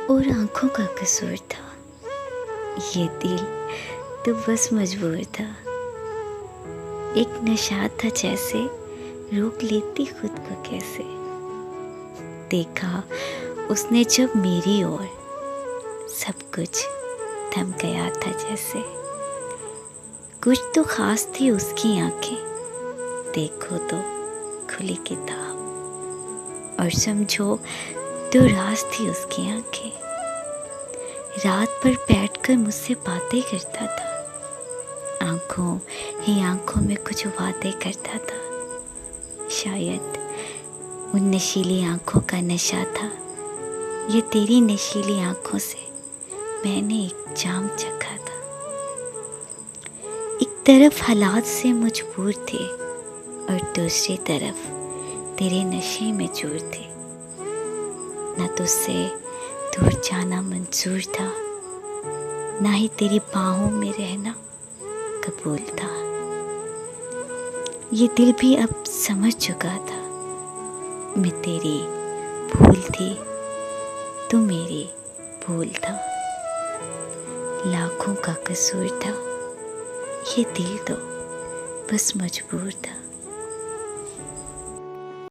और आंखों का कसूर था। ये दिल तो बस मजबूर था। एक नशा था जैसे, रोक लेती खुद को कैसे। देखा उसने जब मेरी ओर, सब कुछ थम गया था जैसे। कुछ तो खास थी उसकी आंखें, देखो तो खुली किताब। और समझो तो राज थी उसकी आंखें। रात भर बैठकर मुझसे बातें करता था, आंखों ही आंखों में कुछ बातें करता था। शायद उन नशीली आंखों का नशा था, ये तेरी नशीली आंखों से मैंने एक जाम चखा था। एक तरफ हालात से मजबूर थे और दूसरी तरफ तेरे नशे में चूर थे। न तुझसे दूर जाना मंजूर था, ना ही तेरी बाहों में रहना कबूल था। ये दिल भी अब समझ चुका था, मैं तेरी भूल थी, तू मेरी भूल था। लाखों का कसूर था, ये दिल तो बस मजबूर था।